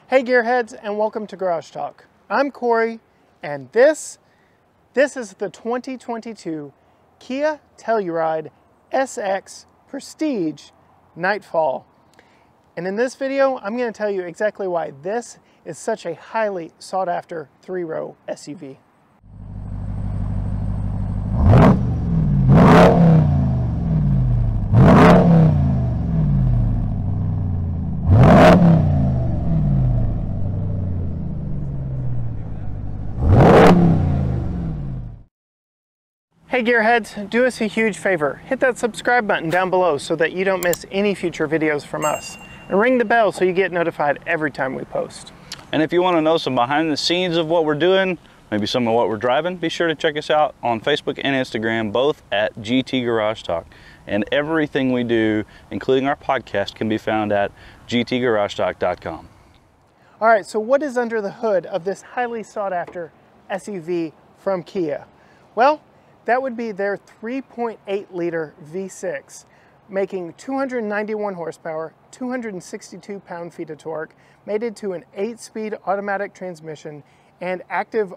Hey gearheads, and welcome to Garage Talk. I'm Corey, and this is the 2022 Kia Telluride SX Prestige Nightfall. And in this video, I'm going to tell you exactly why this is such a highly sought after three-row SUV. Hey gearheads, do us a huge favor. Hit that subscribe button down below so that you don't miss any future videos from us. And ring the bell so you get notified every time we post. And if you want to know some behind the scenes of what we're doing, maybe some of what we're driving, be sure to check us out on Facebook and Instagram, both at GT Garage Talk. And everything we do, including our podcast, can be found at gtgaragetalk.com. All right, so what is under the hood of this highly sought after SUV from Kia? Well, that would be their 3.8 liter V6, making 291 horsepower, 262 pound-feet of torque, mated to an 8-speed automatic transmission and active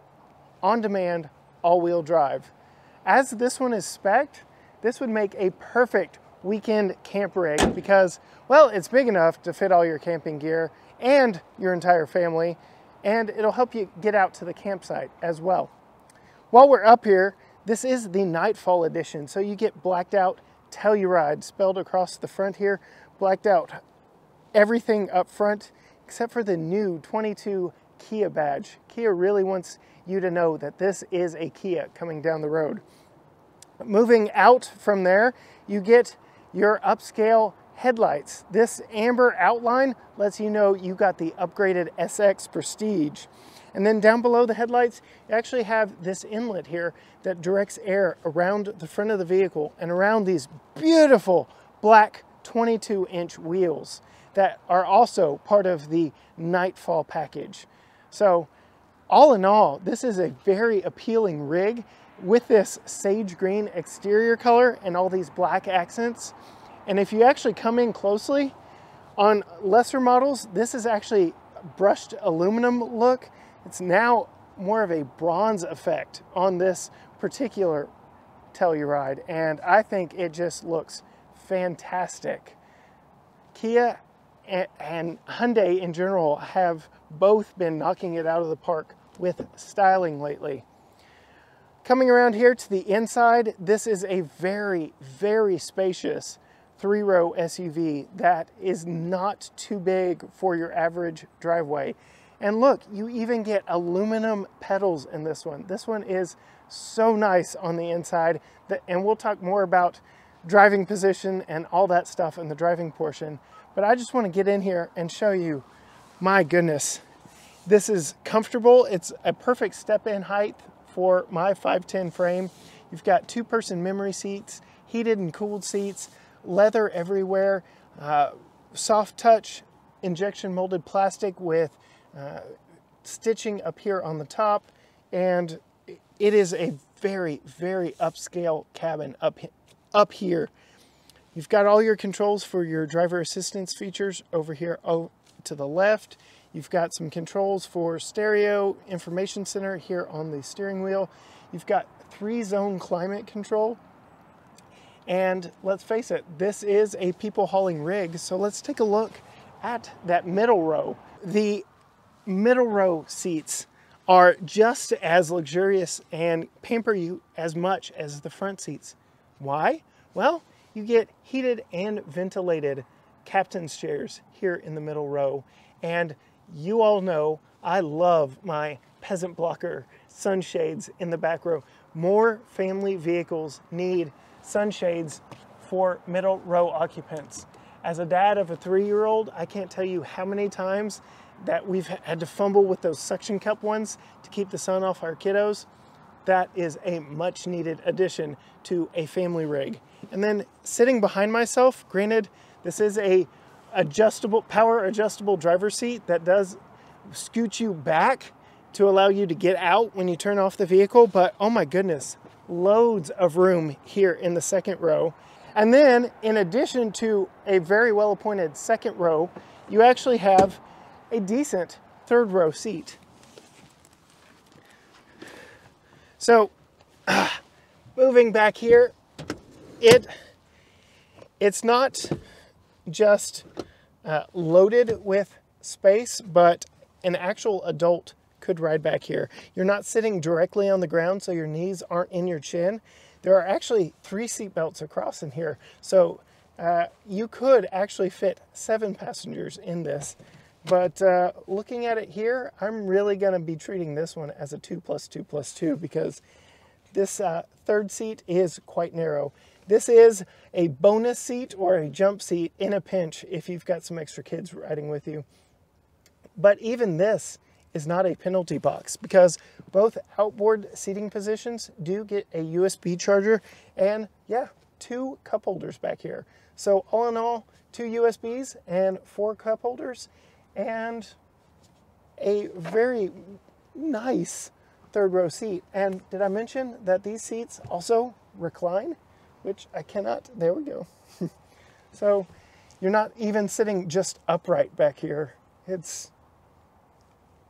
on-demand all-wheel drive. As this one is spec'd, this would make a perfect weekend camp rig because, well, it's big enough to fit all your camping gear and your entire family, and it'll help you get out to the campsite as well. While we're up here, this is the Nightfall edition, so you get blacked out Telluride spelled across the front here, blacked out everything up front except for the new 22 Kia badge. Kia really wants you to know that this is a Kia coming down the road. Moving out from there, you get your upscale headlights. This amber outline lets you know you got the upgraded SX Prestige. And then down below the headlights, you actually have this inlet here that directs air around the front of the vehicle and around these beautiful black 22-inch wheels that are also part of the Nightfall package. So all in all, this is a very appealing rig with this sage green exterior color and all these black accents. And if you actually come in closely, on lesser models, this is actually brushed aluminum look. It's now more of a bronze effect on this particular Telluride, and I think it just looks fantastic. Kia and Hyundai in general have both been knocking it out of the park with styling lately. Coming around here to the inside, this is a very, very spacious three-row SUV that is not too big for your average driveway. And look, you even get aluminum pedals in this one. This one is so nice on the inside, and we'll talk more about driving position and all that stuff in the driving portion. But I just want to get in here and show you, my goodness, this is comfortable. It's a perfect step-in height for my 5'10" frame. You've got two-person memory seats, heated and cooled seats, leather everywhere, soft touch injection molded plastic with stitching up here on the top, and it is a very, very upscale cabin up here. You've got all your controls for your driver assistance features over here to the left. You've got some controls for stereo information center here on the steering wheel. You've got 3-zone climate control. And let's face it, this is a people hauling rig, so let's take a look at that middle row. The middle row seats are just as luxurious and pamper you as much as the front seats. Why? Well, you get heated and ventilated captain's chairs here in the middle row. And you all know I love my peasant blocker sunshades in the back row. More family vehicles need sunshades for middle row occupants. As a dad of a 3-year-old, I can't tell you how many times that we've had to fumble with those suction cup ones to keep the sun off our kiddos. That is a much needed addition to a family rig. And then sitting behind myself, granted, this is a power adjustable driver's seat that does scoot you back to allow you to get out when you turn off the vehicle, but oh my goodness, loads of room here in the second row. And then in addition to a very well appointed second row, you actually have a decent third row seat. So moving back here, it's not just loaded with space, but an actual adult could ride back here. You're not sitting directly on the ground, so your knees aren't in your chin. There are actually 3 seat belts across in here, so you could actually fit 7 passengers in this. But looking at it here, I'm really going to be treating this one as a 2+2+2 because this third seat is quite narrow. This is a bonus seat or a jump seat in a pinch if you've got some extra kids riding with you. But even this is not a penalty box because both outboard seating positions do get a USB charger and, yeah, 2 cup holders back here. So all in all, 2 USBs and 4 cup holders and a very nice third row seat. And did I mention that these seats also recline? Which I cannot, there we go. So you're not even sitting just upright back here. It's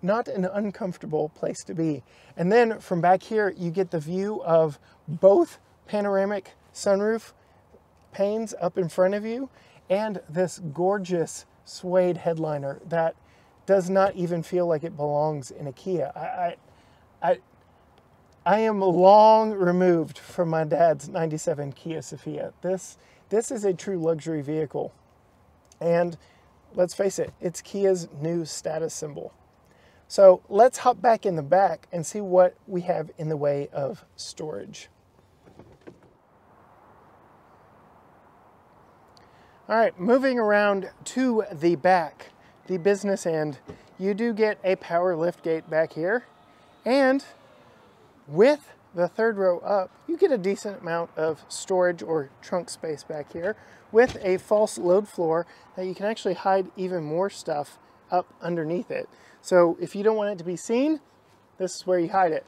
not an uncomfortable place to be. And then from back here, you get the view of both panoramic sunroof panes up in front of you and this gorgeous suede headliner that does not even feel like it belongs in a Kia. I am long removed from my dad's 97 Kia Sophia. This is a true luxury vehicle. And let's face it, it's Kia's new status symbol. So let's hop back in the back and see what we have in the way of storage. All right, moving around to the back, the business end, you do get a power lift gate back here. And with the third row up, you get a decent amount of storage or trunk space back here with a false load floor that you can actually hide even more stuff up underneath it. So if you don't want it to be seen, this is where you hide it.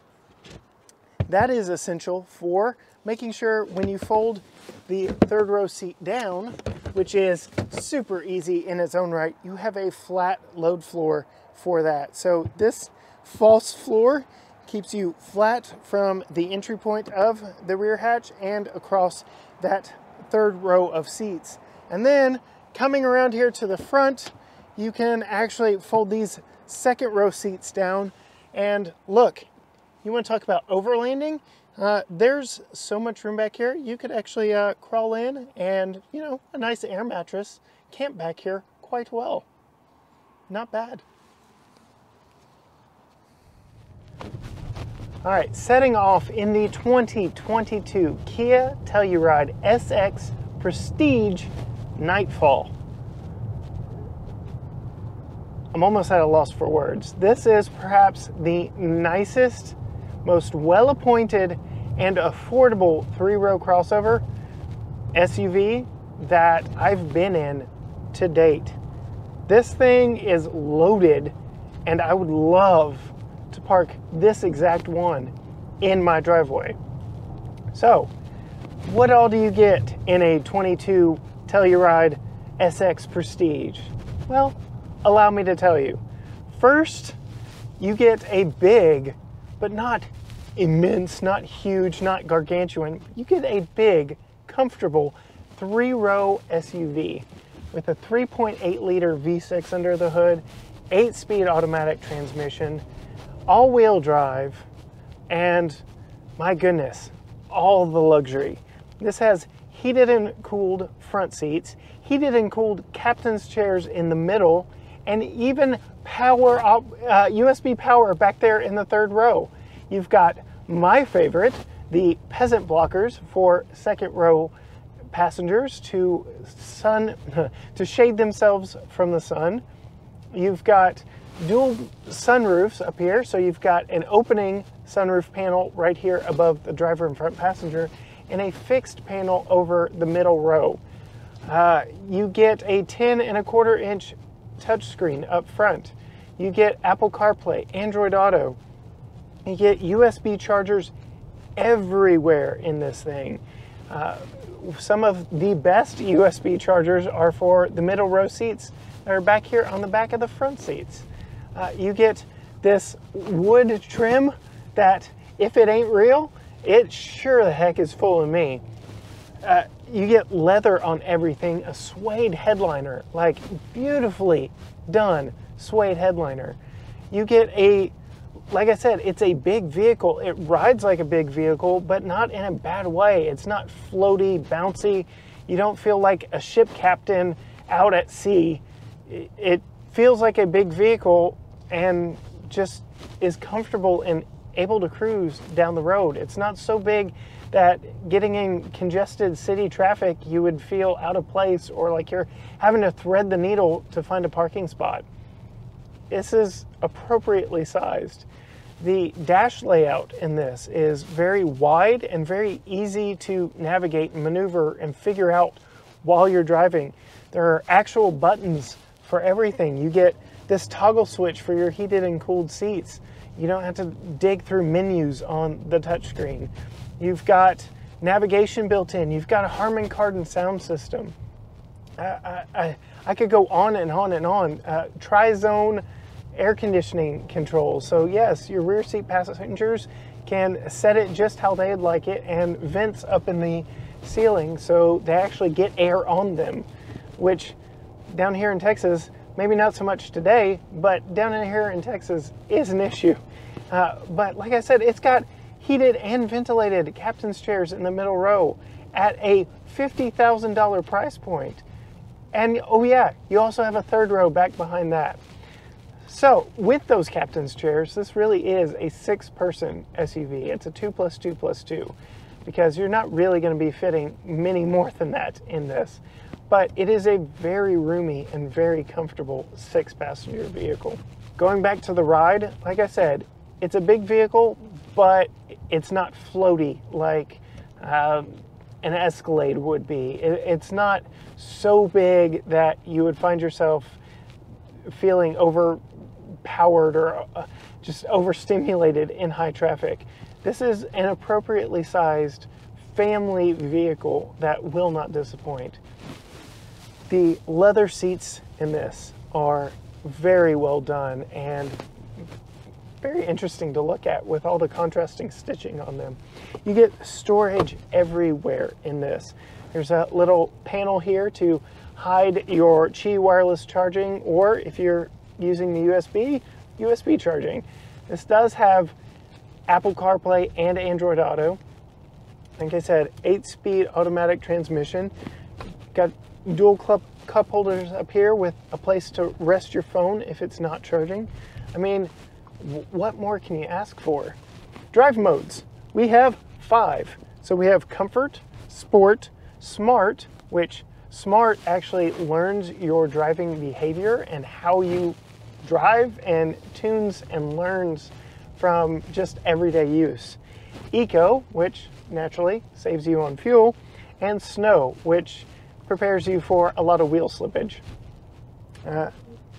That is essential for making sure when you fold the third row seat down, which is super easy in its own right, you have a flat load floor for that. So this false floor keeps you flat from the entry point of the rear hatch and across that third row of seats. And then coming around here to the front, you can actually fold these second row seats down. And look, you want to talk about overlanding? There's so much room back here. You could actually crawl in and, you know, a nice air mattress camp back here quite well. Not bad. All right, setting off in the 2022 Kia Telluride SX Prestige Nightfall. I'm almost at a loss for words. This is perhaps the nicest, most well-appointed, and affordable 3-row crossover SUV that I've been in to date. This thing is loaded, and I would love to park this exact one in my driveway. So, what all do you get in a 22 Telluride SX Prestige? Well, allow me to tell you. First, you get a big, but not immense, not huge, not gargantuan. You get a big, comfortable 3-row SUV with a 3.8 liter V6 under the hood, 8-speed automatic transmission, all-wheel drive, and my goodness, all the luxury. This has heated and cooled front seats, heated and cooled captain's chairs in the middle, and even power USB power back there in the third row. You've got my favorite, the peasant blockers for second row passengers to shade themselves from the sun. You've got dual sunroofs up here, so you've got an opening sunroof panel right here above the driver and front passenger and a fixed panel over the middle row. You get a 10.25 inch touchscreen up front. You get Apple CarPlay, Android Auto. You get USB chargers everywhere in this thing. Some of the best USB chargers are for the middle row seats are back here on the back of the front seats. You get this wood trim that, if it ain't real, it sure the heck is fooling me. You get leather on everything, a suede headliner, like beautifully done suede headliner. You get a, like I said, it's a big vehicle. It rides like a big vehicle, but not in a bad way. It's not floaty, bouncy. You don't feel like a ship captain out at sea. It feels like a big vehicle and just is comfortable and able to cruise down the road. It's not so big that getting in congested city traffic you would feel out of place or like you're having to thread the needle to find a parking spot. This is appropriately sized. The dash layout in this is very wide and very easy to navigate and maneuver and figure out while you're driving. There are actual buttons for everything. You get this toggle switch for your heated and cooled seats. You don't have to dig through menus on the touchscreen. You've got navigation built in. You've got a Harman Kardon sound system. I could go on and on and on. Tri-zone air conditioning controls. So yes, your rear seat passengers can set it just how they'd like it, and vents up in the ceiling so they actually get air on them, which down here in Texas, maybe not so much today, but down in here in Texas is an issue. But like I said, it's got heated and ventilated captain's chairs in the middle row at a $50,000 price point. And oh yeah, you also have a third row back behind that. So with those captain's chairs, this really is a 6-person SUV. It's a 2+2+2 because you're not really going to be fitting many more than that in this. But it is a very roomy and very comfortable 6-passenger vehicle. Going back to the ride, like I said, it's a big vehicle, but it's not floaty like an Escalade would be. It's not so big that you would find yourself feeling overpowered or just overstimulated in high traffic. This is an appropriately sized family vehicle that will not disappoint. The leather seats in this are very well done and very interesting to look at with all the contrasting stitching on them. You get storage everywhere in this. There's a little panel here to hide your Qi wireless charging, or if you're using the USB charging. This does have Apple CarPlay and Android Auto. Like I said, 8-speed automatic transmission. Got dual cup holders up here with a place to rest your phone if it's not charging. I mean, what more can you ask for? Drive modes. We have 5. So we have Comfort, Sport, Smart, which Smart actually learns your driving behavior and how you drive and tunes and learns from just everyday use. Eco, which naturally saves you on fuel, and Snow, which prepares you for a lot of wheel slippage.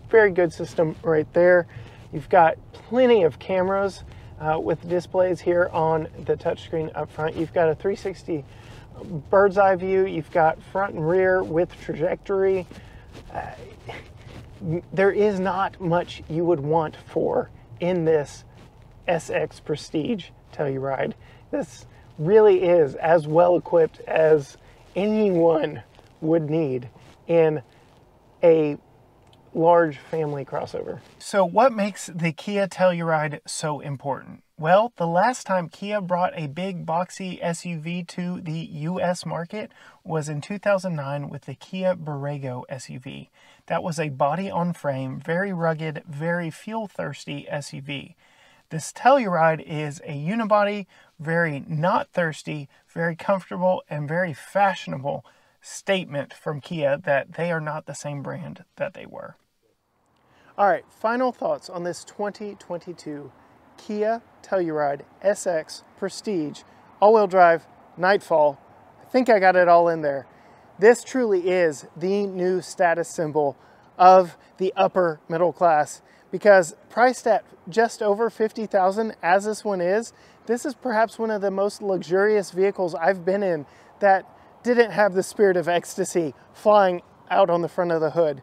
Very good system right there. You've got plenty of cameras with displays here on the touchscreen up front. You've got a 360 bird's eye view. You've got front and rear with trajectory. There is not much you would want for in this SX Prestige Telluride. This really is as well equipped as anyone would need in a large family crossover. So what makes the Kia Telluride so important? Well, the last time Kia brought a big boxy SUV to the US market was in 2009 with the Kia Borrego SUV. That was a body-on-frame, very rugged, very fuel-thirsty SUV. This Telluride is a unibody, very not thirsty, very comfortable, and very fashionable statement from Kia that they are not the same brand that they were. All right, final thoughts on this 2022 Kia Telluride SX Prestige all-wheel drive Nightfall. I think I got it all in there. This truly is the new status symbol of the upper middle class, because priced at just over $50,000 as this one is, this is perhaps one of the most luxurious vehicles I've been in that didn't have the spirit of ecstasy flying out on the front of the hood.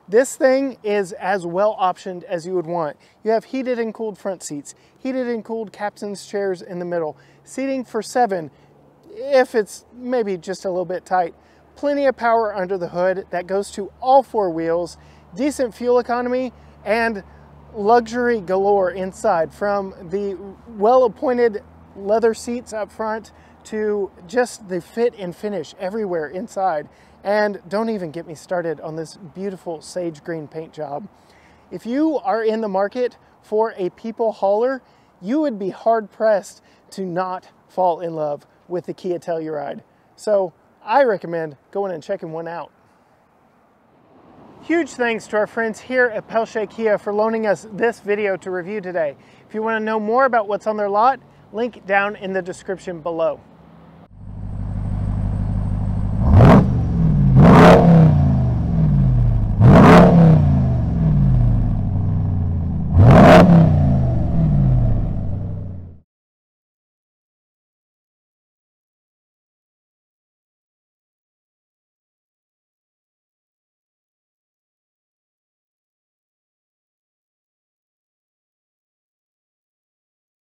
This thing is as well optioned as you would want. You have heated and cooled front seats, heated and cooled captain's chairs in the middle, seating for 7 if it's maybe just a little bit tight. Plenty of power under the hood that goes to all 4 wheels, decent fuel economy, and luxury galore inside, from the well-appointed leather seats up front to just the fit and finish everywhere inside. And don't even get me started on this beautiful sage green paint job. If you are in the market for a people hauler, you would be hard pressed to not fall in love with the Kia Telluride. So I recommend going and checking one out. Huge thanks to our friends here at Pelche Kia for loaning us this video to review today. If you want to know more about what's on their lot, link down in the description below.